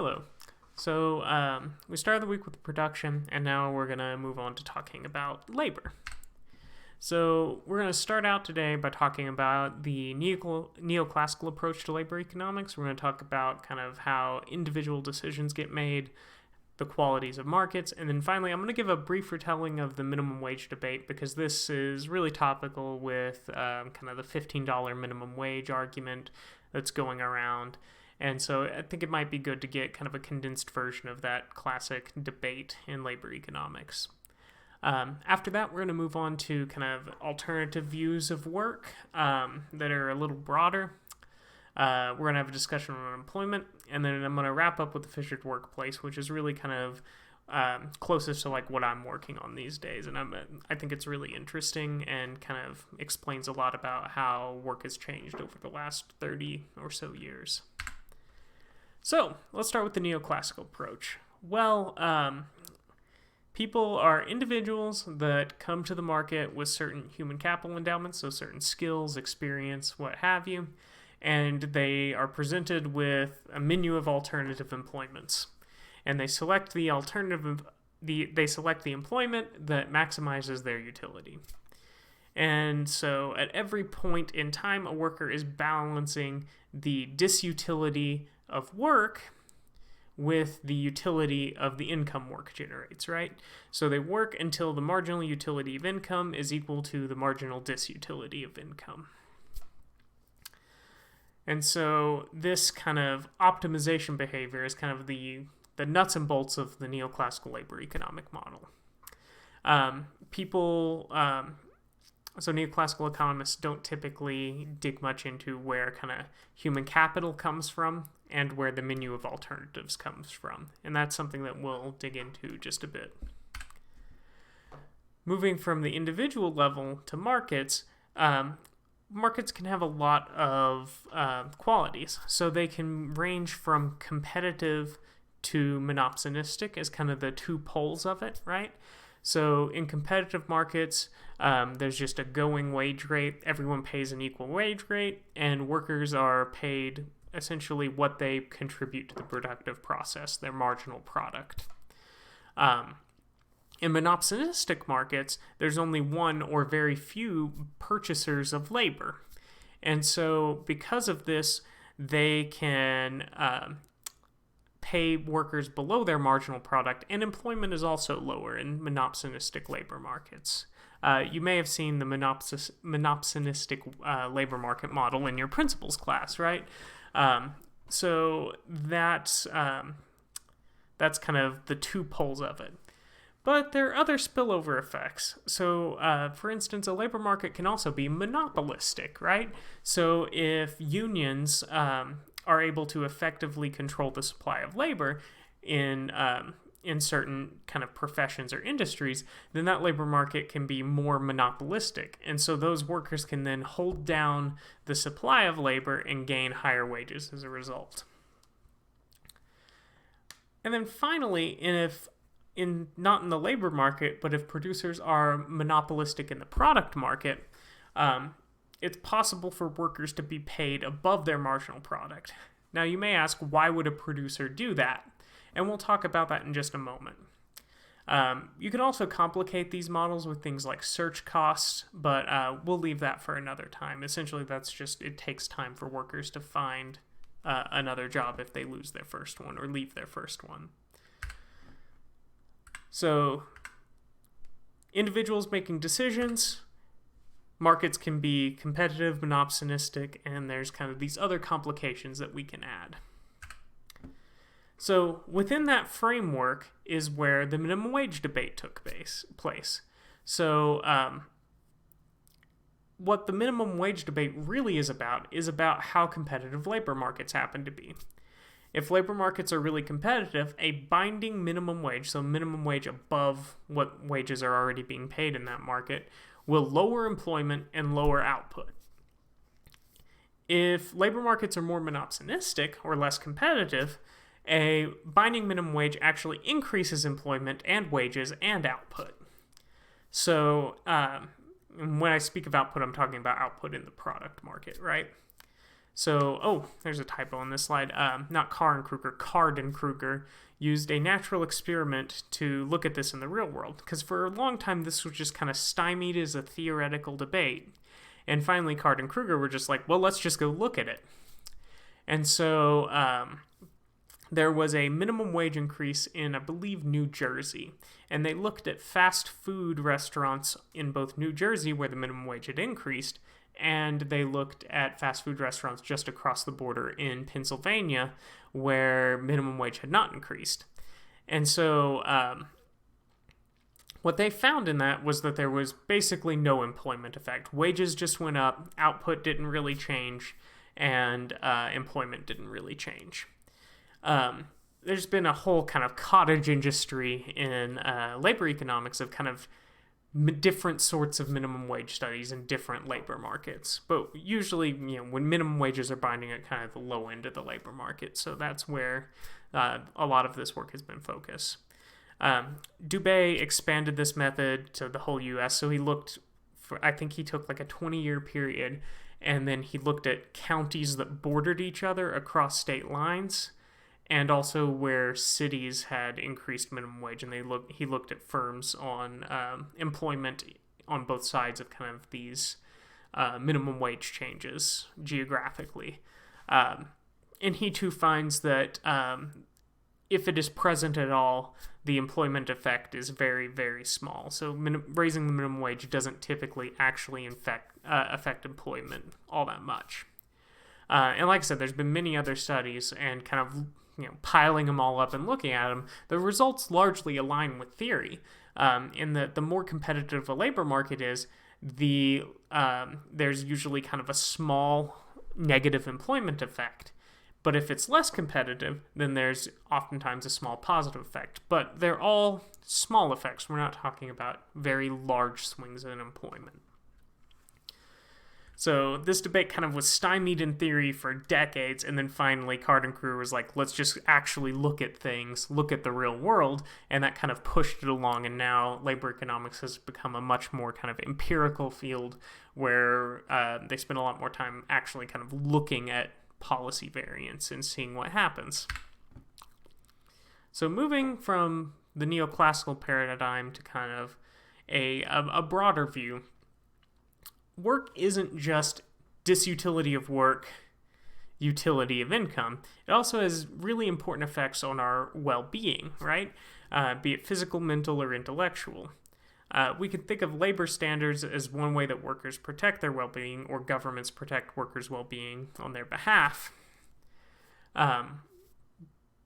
Hello. We started the week with production, and now we're going to move on to talking about labor. So, we're going to start out today by talking about the neoclassical approach to labor economics. We're going to talk about kind of how individual decisions get made, the qualities of markets, and then finally, I'm going to give a brief retelling of the minimum wage debate because this is really topical with kind of the $15 minimum wage argument that's going around. And so I think it might be good to get kind of a condensed version of that classic debate in labor economics. After that, we're going to move on to kind of alternative views of work that are a little broader. We're going to have a discussion on employment, and then I'm going to wrap up with the Fishered Workplace, which is really kind of closest to like what I'm working on these days. And I think it's really interesting and kind of explains a lot about how work has changed over the last 30 or so years. So, let's start with the neoclassical approach. Well, people are individuals that come to the market with certain human capital endowments, so certain skills, experience, what have you, and they are presented with a menu of alternative employments. And they select the employment that maximizes their utility. And so, at every point in time, a worker is balancing the disutility of work with the utility of the income work generates, right? So they work until the marginal utility of income is equal to the marginal disutility of income. And so this kind of optimization behavior is kind of the nuts and bolts of the neoclassical labor economic model. So neoclassical economists don't typically dig much into where kind of human capital comes from and where the menu of alternatives comes from. And that's something that we'll dig into just a bit. Moving from the individual level to markets, markets can have a lot of qualities. So they can range from competitive to monopsonistic as kind of the two poles of it, right? So in competitive markets, there's just a going wage rate. Everyone pays an equal wage rate, and workers are paid essentially what they contribute to the productive process, their marginal product. In monopsonistic markets, there's only one or very few purchasers of labor. And so because of this, they can pay workers below their marginal product, and employment is also lower in monopsonistic labor markets. You may have seen the monopsonistic labor market model in your principles class, right? So that's kind of the two poles of it. But there are other spillover effects. So, for instance, a labor market can also be monopolistic, right? So if unions are able to effectively control the supply of labor in certain kind of professions or industries, then that labor market can be more monopolistic. And so those workers can then hold down the supply of labor and gain higher wages as a result. And then finally, not in the labor market, but if producers are monopolistic in the product market, it's possible for workers to be paid above their marginal product. Now, you may ask, why would a producer do that? And we'll talk about that in just a moment. You can also complicate these models with things like search costs, but we'll leave that for another time. Essentially, it takes time for workers to find another job if they lose their first one or leave their first one. So, individuals making decisions, markets can be competitive, monopsonistic, and there's kind of these other complications that we can add. So within that framework is where the minimum wage debate took place. So what the minimum wage debate really is about how competitive labor markets happen to be. If labor markets are really competitive, a binding minimum wage, so minimum wage above what wages are already being paid in that market, will lower employment and lower output. If labor markets are more monopsonistic or less competitive, a binding minimum wage actually increases employment and wages and output. So when I speak of output, I'm talking about output in the product market, right? So, there's a typo on this slide. Not Kruger, Kruger used a natural experiment to look at this in the real world. Because for a long time, this was just kind of stymied as a theoretical debate. And finally, Card and Kruger were just like, well, let's just go look at it. And so there was a minimum wage increase in, I believe, New Jersey. And they looked at fast food restaurants in both New Jersey, where the minimum wage had increased, and they looked at fast food restaurants just across the border in Pennsylvania, where minimum wage had not increased. And so what they found in that was that there was basically no employment effect. Wages just went up, output didn't really change, and employment didn't really change. There's been a whole kind of cottage industry in labor economics of kind of different sorts of minimum wage studies in different labor markets. But usually, when minimum wages are binding at kind of the low end of the labor market. So that's where a lot of this work has been focused. Dubé expanded this method to the whole U.S. So he looked for, I think he took like a 20-year period, and then he looked at counties that bordered each other across state lines, and also where cities had increased minimum wage, and he looked at firms on employment on both sides of kind of these minimum wage changes geographically. And he too finds that if it is present at all, the employment effect is very, very small. So raising the minimum wage doesn't typically actually affect employment all that much. And like I said, there's been many other studies, and kind of piling them all up and looking at them, the results largely align with theory. In that the more competitive a labor market is, there's usually kind of a small negative employment effect. But if it's less competitive, then there's oftentimes a small positive effect. But they're all small effects. We're not talking about very large swings in employment. So this debate kind of was stymied in theory for decades, and then finally Card and Kruger was like, let's just actually look at things, look at the real world, and that kind of pushed it along, and now labor economics has become a much more kind of empirical field where they spend a lot more time actually kind of looking at policy variance and seeing what happens. So moving from the neoclassical paradigm to kind of a broader view, work isn't just disutility of work, utility of income. It also has really important effects on our well-being, right? Be it physical, mental, or intellectual. We could think of labor standards as one way that workers protect their well-being, or governments protect workers' well-being on their behalf.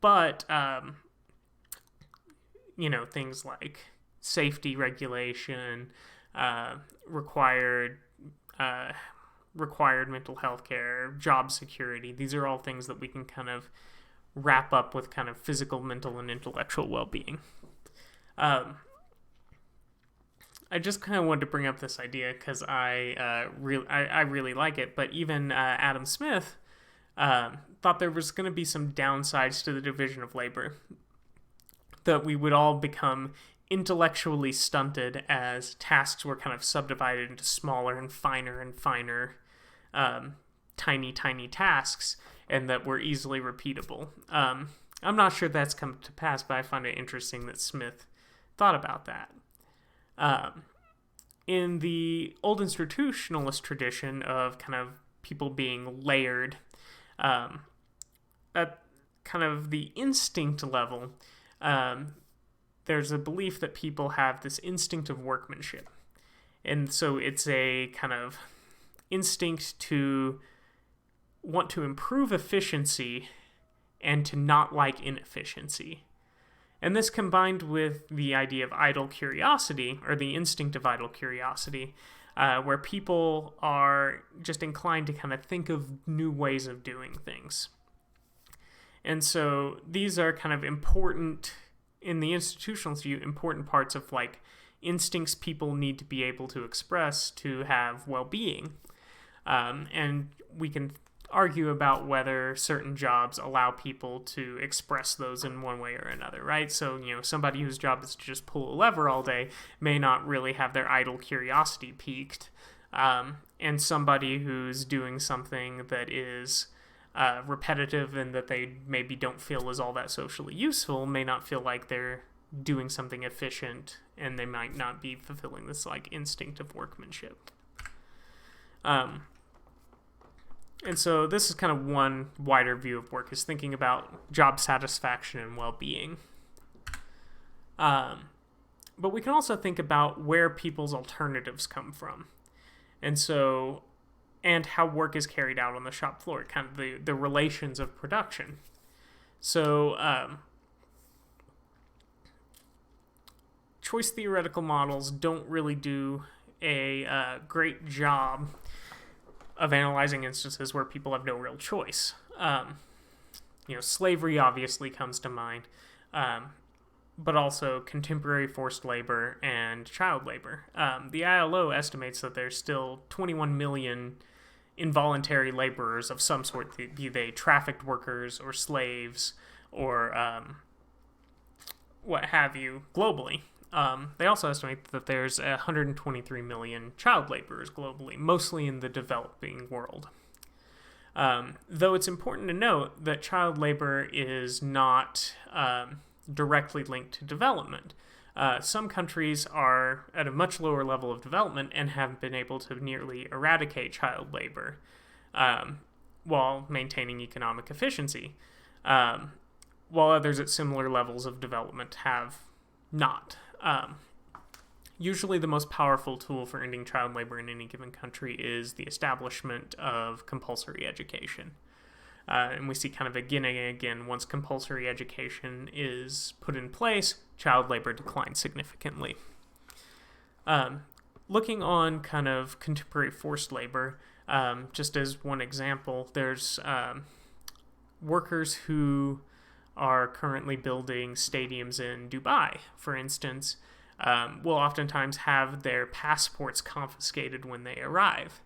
But things like safety regulation, required mental health care, job security. These are all things that we can kind of wrap up with kind of physical, mental, and intellectual well-being. I just kind of wanted to bring up this idea because I really like it, but even Adam Smith thought there was going to be some downsides to the division of labor, that we would all become intellectually stunted as tasks were kind of subdivided into smaller and finer tiny tasks, and that were easily repeatable. I'm not sure that's come to pass, but I find it interesting that Smith thought about that. In the old institutionalist tradition of kind of people being layered, at kind of the instinct level, there's a belief that people have this instinct of workmanship. And so it's a kind of instinct to want to improve efficiency and to not like inefficiency. And this combined with the idea of idle curiosity, or the instinct of idle curiosity, where people are just inclined to kind of think of new ways of doing things. And so these are kind of important, in the institutional view, important parts of like instincts people need to be able to express to have well-being. And we can argue about whether certain jobs allow people to express those in one way or another, right? So, somebody whose job is to just pull a lever all day may not really have their idle curiosity piqued. and somebody who's doing something that is repetitive and that they maybe don't feel is all that socially useful may not feel like they're doing something efficient, and they might not be fulfilling this like instinct of workmanship. And so this is kind of one wider view of work, is thinking about job satisfaction and well-being. But we can also think about where people's alternatives come from. And so, and how work is carried out on the shop floor, kind of the relations of production. So, choice theoretical models don't really do a great job of analyzing instances where people have no real choice. Slavery obviously comes to mind, but also contemporary forced labor and child labor. The ILO estimates that there's still 21 million involuntary laborers of some sort, be they trafficked workers or slaves or what have you, globally. They also estimate that there's 123 million child laborers globally, mostly in the developing world. Though it's important to note that child labor is not directly linked to development. Some countries are at a much lower level of development and have been able to nearly eradicate child labor while maintaining economic efficiency, while others at similar levels of development have not. Usually the most powerful tool for ending child labor in any given country is the establishment of compulsory education. And we see kind of again and again, once compulsory education is put in place, child labor declines significantly. Looking on kind of contemporary forced labor, just as one example, there's workers who are currently building stadiums in Dubai, for instance, will oftentimes have their passports confiscated when they arrive.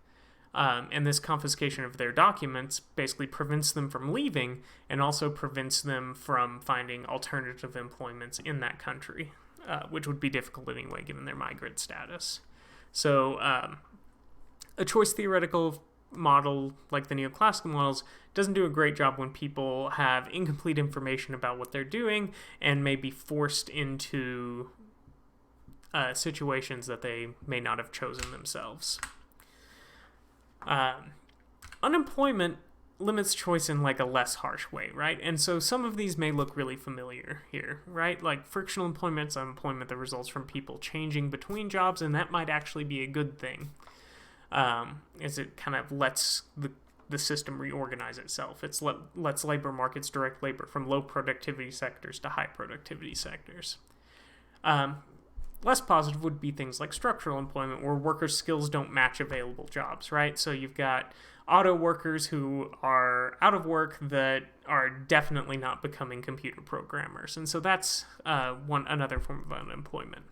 And this confiscation of their documents basically prevents them from leaving and also prevents them from finding alternative employments in that country, which would be difficult anyway given their migrant status. So a choice theoretical model like the neoclassical models doesn't do a great job when people have incomplete information about what they're doing and may be forced into situations that they may not have chosen themselves. Unemployment limits choice in like a less harsh way, right? And so some of these may look really familiar here, right? Like frictional employment is unemployment that results from people changing between jobs, and that might actually be a good thing, as it kind of lets the system reorganize itself. It lets labor markets direct labor from low productivity sectors to high productivity sectors. Less positive would be things like structural employment, where workers' skills don't match available jobs, right? So you've got auto workers who are out of work that are definitely not becoming computer programmers. And so that's another form of unemployment.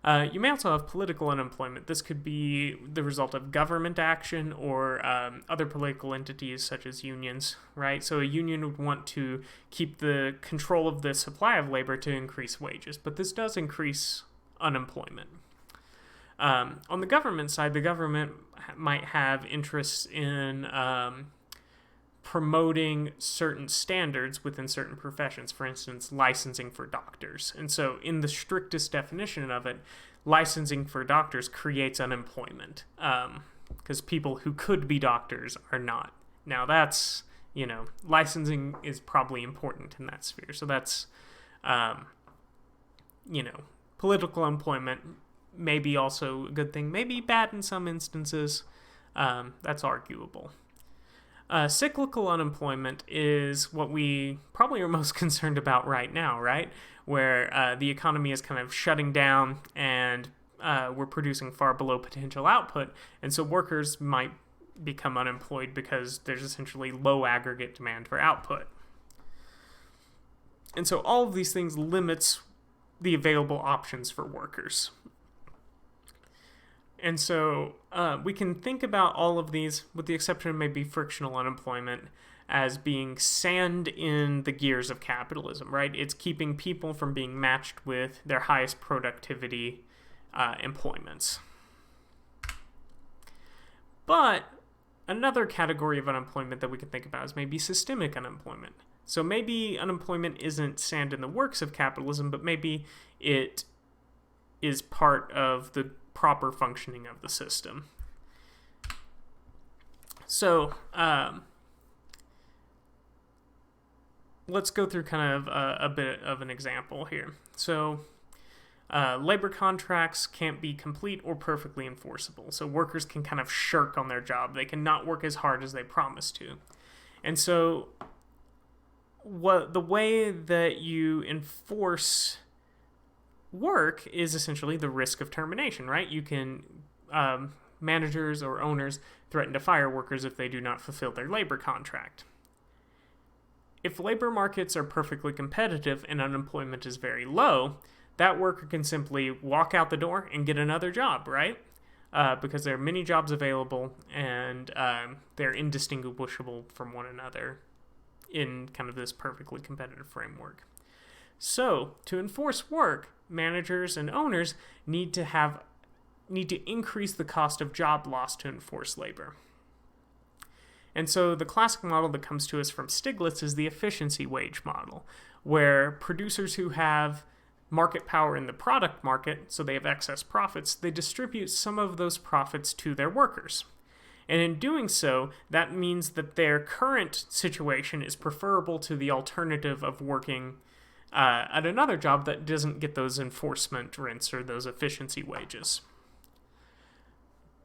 You may also have political unemployment. This could be the result of government action or other political entities such as unions, right? So a union would want to keep the control of the supply of labor to increase wages, but this does increase unemployment. On the government side, the government might have interests in promoting certain standards within certain professions, for instance, licensing for doctors. And so in the strictest definition of it, licensing for doctors creates unemployment because people who could be doctors are not. Now that's, licensing is probably important in that sphere. So that's, political employment may be also a good thing, maybe bad in some instances. That's arguable. Cyclical unemployment is what we probably are most concerned about right now, right? Where the economy is kind of shutting down and we're producing far below potential output, and so workers might become unemployed because there's essentially low aggregate demand for output. And so all of these things limits the available options for workers. And so we can think about all of these, with the exception of maybe frictional unemployment, as being sand in the gears of capitalism, right? It's keeping people from being matched with their highest productivity employments. But another category of unemployment that we can think about is maybe systemic unemployment. So maybe unemployment isn't sand in the works of capitalism, but maybe it is part of the proper functioning of the system. So let's go through kind of a bit of an example here. So labor contracts can't be complete or perfectly enforceable. So workers can kind of shirk on their job. They cannot work as hard as they promise to. And so the way that you enforce work is essentially the risk of termination, right? You can, managers or owners threaten to fire workers if they do not fulfill their labor contract. If labor markets are perfectly competitive and unemployment is very low, that worker can simply walk out the door and get another job, right? Because there are many jobs available and they're indistinguishable from one another in kind of this perfectly competitive framework. So, to enforce work, managers and owners need to increase the cost of job loss to enforce labor. And so the classic model that comes to us from Stiglitz is the efficiency wage model, where producers who have market power in the product market, so they have excess profits, they distribute some of those profits to their workers. And in doing so, that means that their current situation is preferable to the alternative of working at another job that doesn't get those enforcement rents or those efficiency wages.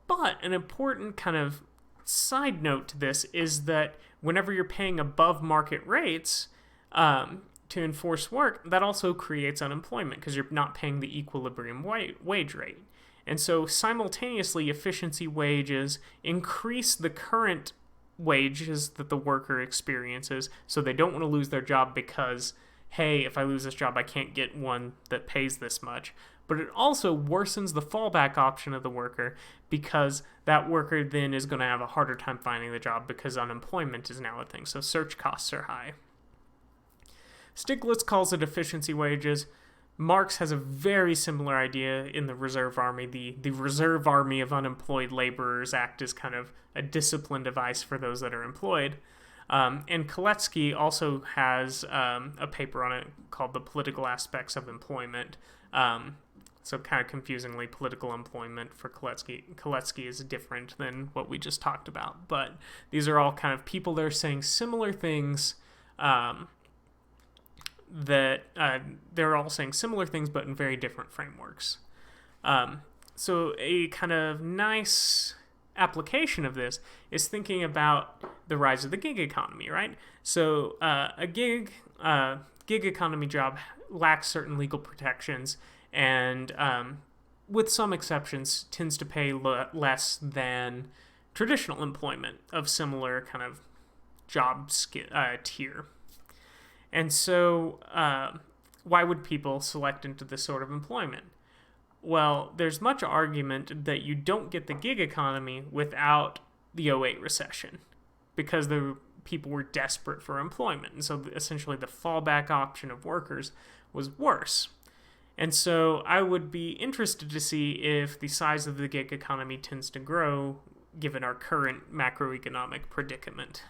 But an important kind of side note to this is that whenever you're paying above market rates to enforce work, that also creates unemployment because you're not paying the equilibrium wage rate. And so simultaneously, efficiency wages increase the current wages that the worker experiences, so they don't want to lose their job because, hey, if I lose this job, I can't get one that pays this much. But it also worsens the fallback option of the worker because that worker then is going to have a harder time finding the job because unemployment is now a thing, so search costs are high. Stiglitz calls it efficiency wages. Marx has a very similar idea in the Reserve Army. The Reserve Army of Unemployed Laborers act as kind of a discipline device for those that are employed. And Kalecki also has a paper on it called The Political Aspects of Employment. So kind of confusingly, political employment for Kalecki. Kalecki is different than what we just talked about. But these are all kind of people that are saying similar things they're all saying similar things but in very different frameworks. So a kind of nice application of this is thinking about the rise of the gig economy, right? So a gig economy job lacks certain legal protections and with some exceptions tends to pay less than traditional employment of similar kind of job tier. And so, why would people select into this sort of employment? Well, there's much argument that you don't get the gig economy without the 2008 recession because the people were desperate for employment. And so, essentially, the fallback option of workers was worse. And so, I would be interested to see if the size of the gig economy tends to grow given our current macroeconomic predicament.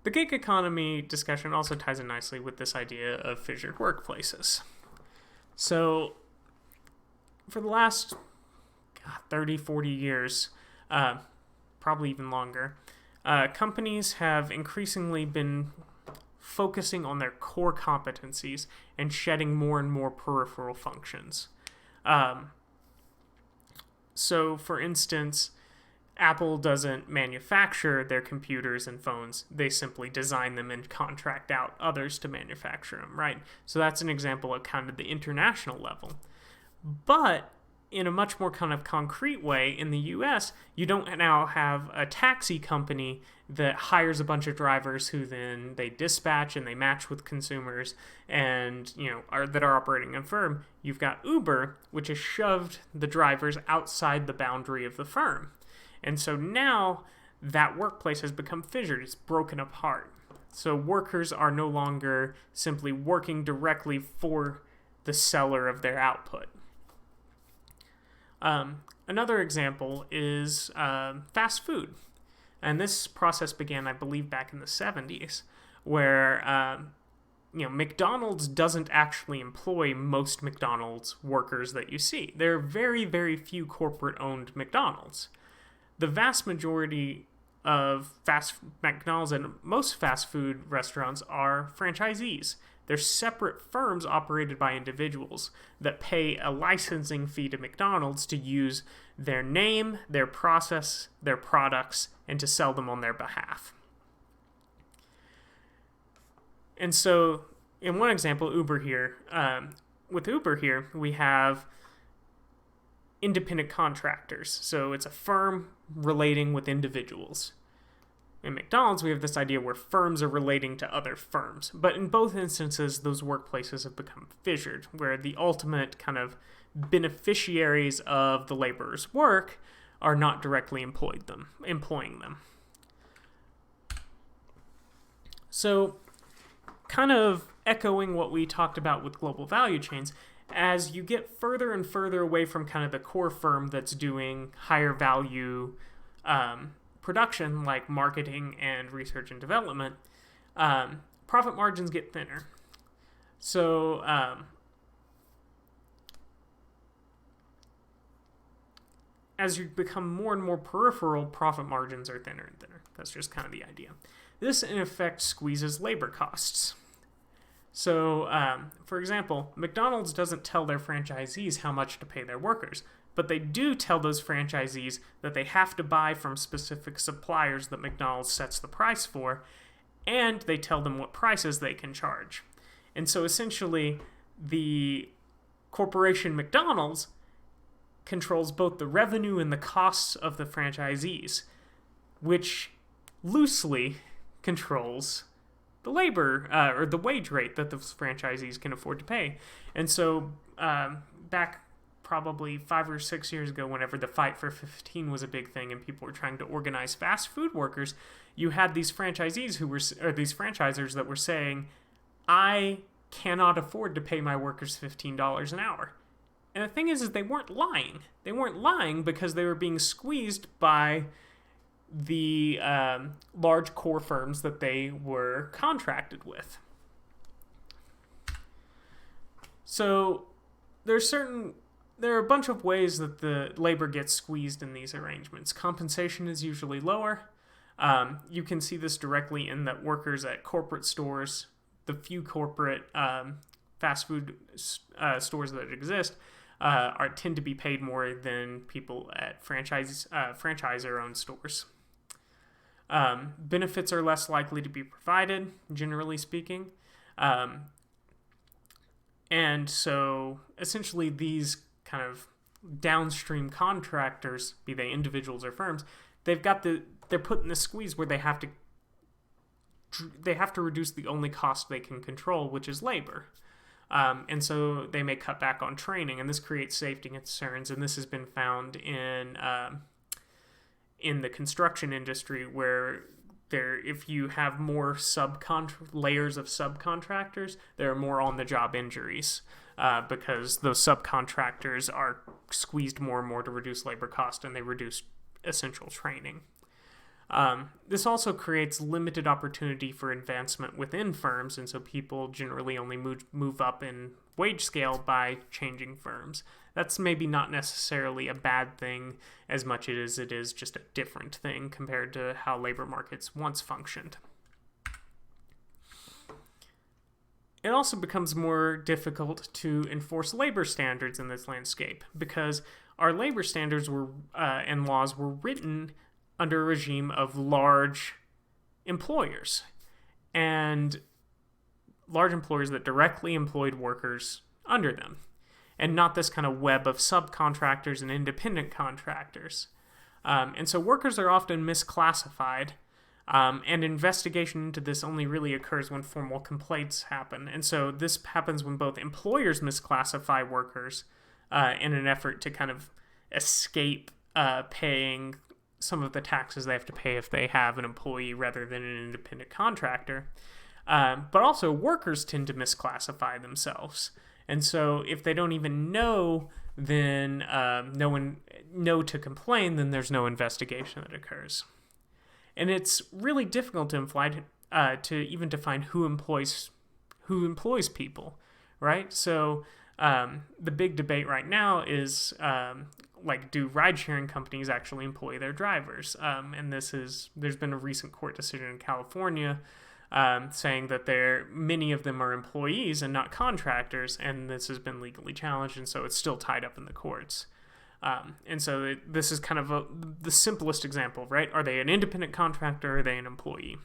The gig economy discussion also ties in nicely with this idea of fissured workplaces. So, for the last 30, 40 years, probably even longer, companies have increasingly been focusing on their core competencies and shedding more and more peripheral functions. So, for instance, Apple doesn't manufacture their computers and phones. They simply design them and contract out others to manufacture them, right? So that's an example of kind of the international level. But in a much more kind of concrete way, in the US, you don't now have a taxi company that hires a bunch of drivers who then they dispatch and they match with consumers and, that are operating a firm. You've got Uber, which has shoved the drivers outside the boundary of the firm. And so now that workplace has become fissured. It's broken apart. So workers are no longer simply working directly for the seller of their output. another example is fast food. And this process began, I believe, back in the 70s, where McDonald's doesn't actually employ most McDonald's workers that you see. There are very, very few corporate-owned McDonald's. The vast majority of McDonald's and most fast food restaurants are franchisees. They're separate firms operated by individuals that pay a licensing fee to McDonald's to use their name, their process, their products, and to sell them on their behalf. And so, in one example, Uber here, with Uber here, we have independent contractors. So it's a firm relating with individuals. In McDonald's, we have this idea where firms are relating to other firms. But in both instances, those workplaces have become fissured, where the ultimate kind of beneficiaries of the laborers' work are not directly employing them. So, kind of echoing what we talked about with global value chains, as you get further and further away from kind of the core firm that's doing higher value production, like marketing and research and development, profit margins get thinner. So, as you become more and more peripheral, profit margins are thinner and thinner. That's just kind of the idea. This, in effect, squeezes labor costs. So, for example, McDonald's doesn't tell their franchisees how much to pay their workers, but they do tell those franchisees that they have to buy from specific suppliers that McDonald's sets the price for, and they tell them what prices they can charge. And so essentially, the corporation McDonald's controls both the revenue and the costs of the franchisees, which loosely controls the labor or the wage rate that the franchisees can afford to pay. And so back probably 5 or 6 years ago, whenever the Fight for 15 was a big thing and people were trying to organize fast food workers, you had these franchisees these franchisers that were saying, I cannot afford to pay my workers $15 an hour. And the thing is they weren't lying. They weren't lying because they were being squeezed by the large core firms that they were contracted with. So there are a bunch of ways that the labor gets squeezed in these arrangements. Compensation is usually lower. You can see this directly in that workers at corporate stores, the few corporate fast food stores that exist, tend to be paid more than people at franchisor-owned stores. Benefits are less likely to be provided, generally speaking. And so, essentially, these kind of downstream contractors, be they individuals or firms, they're put in this squeeze where they have to reduce the only cost they can control, which is labor. And so they may cut back on training, and this creates safety concerns. And this has been found in the construction industry, where if you have more layers of subcontractors, there are more on-the-job injuries because those subcontractors are squeezed more and more to reduce labor cost, and they reduce essential training. This also creates limited opportunity for advancement within firms, and so people generally only move up in wage scale by changing firms. That's maybe not necessarily a bad thing as much as it is just a different thing compared to how labor markets once functioned. It also becomes more difficult to enforce labor standards in this landscape because our labor standards and laws were written under a regime of large employers, and large employers that directly employed workers under them, and not this kind of web of subcontractors and independent contractors. And so workers are often misclassified, and investigation into this only really occurs when formal complaints happen. And so this happens when both employers misclassify workers in an effort to kind of escape paying some of the taxes they have to pay if they have an employee rather than an independent contractor. But also workers tend to misclassify themselves. And so if they don't even know then no to complain, then there's no investigation that occurs. And it's really difficult to even define who employs people, right? So the big debate right now is do ride-sharing companies actually employ their drivers? And there's been a recent court decision in California saying that many of them are employees and not contractors, and this has been legally challenged, and so it's still tied up in the courts. And so this is kind of the simplest example, right? Are they an independent contractor or are they an employee?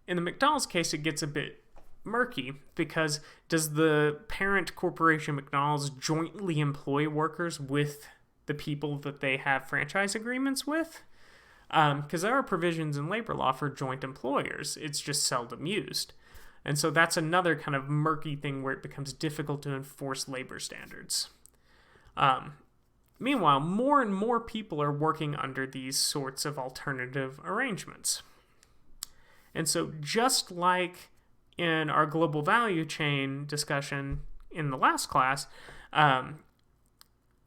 In the McDonald's case, it gets a bit murky because does the parent corporation McDonald's jointly employ workers with the people that they have franchise agreements with? Because there are provisions in labor law for joint employers. It's just seldom used. And so that's another kind of murky thing where it becomes difficult to enforce labor standards. Meanwhile, more and more people are working under these sorts of alternative arrangements. And so just like in our global value chain discussion in the last class,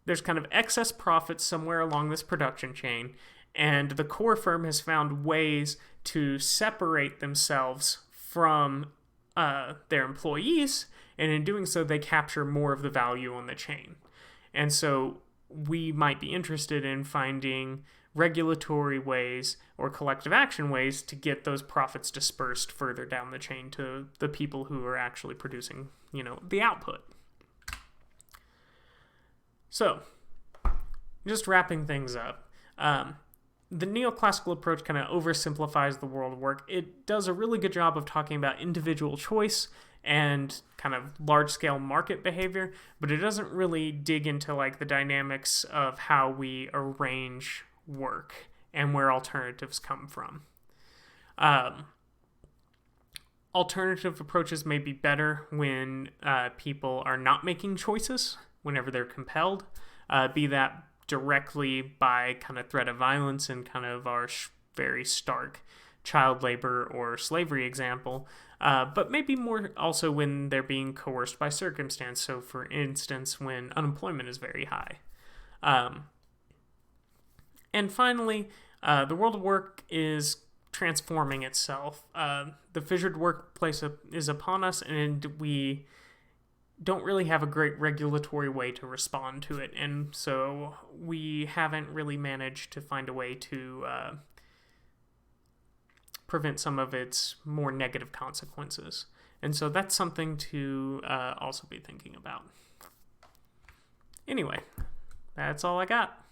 there's kind of excess profits somewhere along this production chain, and the core firm has found ways to separate themselves from their employees, and in doing so, they capture more of the value on the chain. And so we might be interested in finding regulatory ways or collective action ways to get those profits dispersed further down the chain to the people who are actually producing, the output. So, just wrapping things up, the neoclassical approach kind of oversimplifies the world of work. It does a really good job of talking about individual choice and kind of large-scale market behavior, but it doesn't really dig into the dynamics of how we arrange work and where alternatives come from. Alternative approaches may be better when people are not making choices, whenever they're compelled, be that directly by kind of threat of violence and kind of our very stark child labor or slavery example, but maybe more also when they're being coerced by circumstance. So, for instance, when unemployment is very high. And finally, the world of work is transforming itself. The fissured workplace is upon us, and we don't really have a great regulatory way to respond to it. And so we haven't really managed to find a way to prevent some of its more negative consequences. And so that's something to also be thinking about. Anyway, that's all I got.